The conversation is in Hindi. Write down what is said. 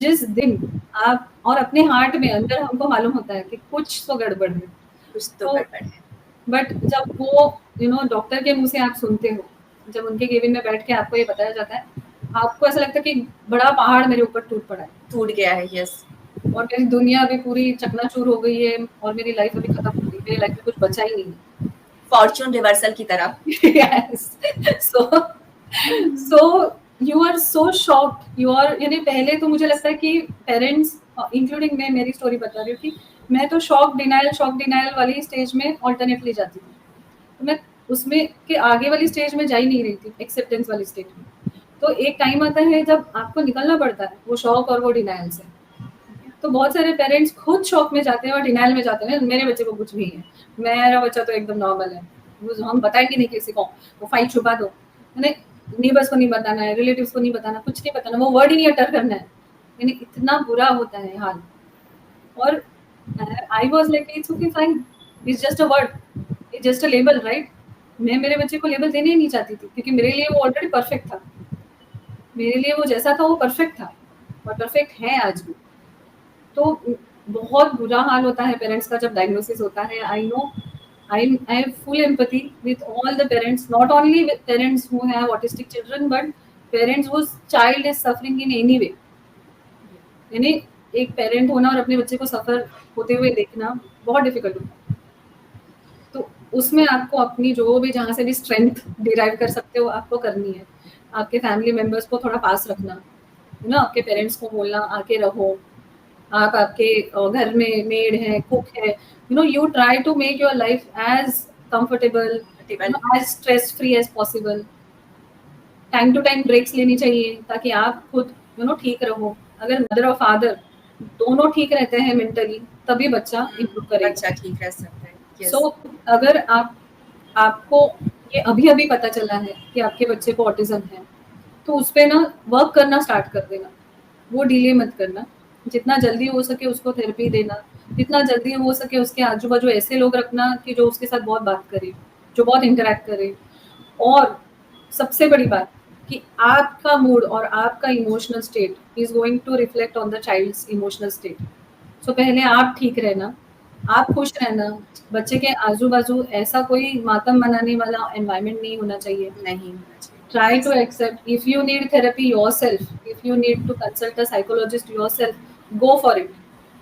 जिस दिन आप और अपने हार्ट में अंदर हमको मालूम होता है कि कुछ तो गड़बड़ है, कुछ तो गड़बड़ है। बट जब वो डॉक्टर के मुंह से आप सुनते हो, जब उनके केबिन में बैठ के आपको ये बताया जाता है, आपको ऐसा लगता है कि बड़ा पहाड़ मेरे ऊपर टूट पड़ा है, टूट गया है। यस। और मेरी दुनिया अभी पूरी चकनाचूर हो गई है और मेरी लाइफ अभी खत्म हो गई, मेरी लाइफ में कुछ बचा ही नहीं। फॉर्च्यून रिवर्सल की तरह। yes. so you are so shocked, you are, यानी पहले तो मुझे लगता है कि पेरेंट्स, इंक्लूडिंग मैं, मेरी स्टोरी बता रही हूँ कि मैं तो शॉक डिनायल वाली स्टेज में ऑल्टरनेटली जाती थी, तो मैं उसमें के आगे वाली स्टेज में जा ही नहीं रही थी, एक्सेप्टेंस वाली स्टेज में। तो एक टाइम आता है जब आपको निकलना पड़ता है वो शॉक और वो डिनायल से। तो बहुत सारे पेरेंट्स खुद शॉक में जाते हैं और डिनायल में जाते हैं, मेरे बच्चे को कुछ नहीं है, मेरा बच्चा तो एकदम नॉर्मल है, वो हम बताएंगे नहीं किसी को, वो फाइल छुपा दो, नेबर्स को नहीं बताना है, रिलेटिव्स को नहीं बताना, कुछ नहीं बताना, वो वर्ड ही नहीं अटर करना है, यानी इतना बुरा होता है हाल। और I was like it's okay fine, it's just a word, it's just a label, right. मैं मेरे बच्चे को लेबल देने ही नहीं चाहती थी, क्योंकि मेरे लिए वो ऑलरेडी परफेक्ट था, मेरे लिए वो जैसा था वो परफेक्ट था और परफेक्ट है आज भी। तो बहुत बुरा हाल होता है पेरेंट्स का जब डायग्नोसिस होता है। I know, I have full empathy with all the parents, not only with parents who have autistic children, but parents whose child is suffering in any way. यानी एक पेरेंट होना और अपने बच्चे को सफर होते हुए देखना बहुत डिफिकल्ट होता है। तो उसमें आपको अपनी जो भी, जहाँ से भी स्ट्रेंथ डिराइव कर सकते हो, आपको करनी है। आपके फैमिली मेंबर्स को थोड़ा पास रखना, है ना, आपके पेरेंट्स को बोलना आके रहो, आप आपके घर में मेड है, कुक है, you try to make your life as comfortable, as stress free as possible. Time to time breaks लेनी चाहिए ताकि आप खुद ठीक रहो। अगर मदर और फादर दोनों ठीक रहते हैं मेंटली, तभी बच्चा इम्प्रूव करेगा, बच्चा ठीक रह सकता है। सो अगर आपको ये अभी पता चला है कि आपके बच्चे को ऑटिज्म है, तो उस पे ना वर्क करना स्टार्ट कर देना, वो डिले मत करना, जितना जल्दी हो सके उसको थेरेपी देना, जितना जल्दी हो सके उसके आजू बाजू ऐसे लोग रखना कि जो उसके साथ बहुत बात करे, जो बहुत इंटरेक्ट करे। और सबसे बड़ी बात कि आपका मूड और आपका emotional state is going to reflect on the child's emotional state. So पहले आप ठीक रहना, आप खुश रहना, बच्चे के आजू बाजू ऐसा कोई मातम मनाने वाला एनवायरनमेंट नहीं होना चाहिए। Try to accept, if you need therapy yourself, if you need to consult a psychologist yourself, go for it.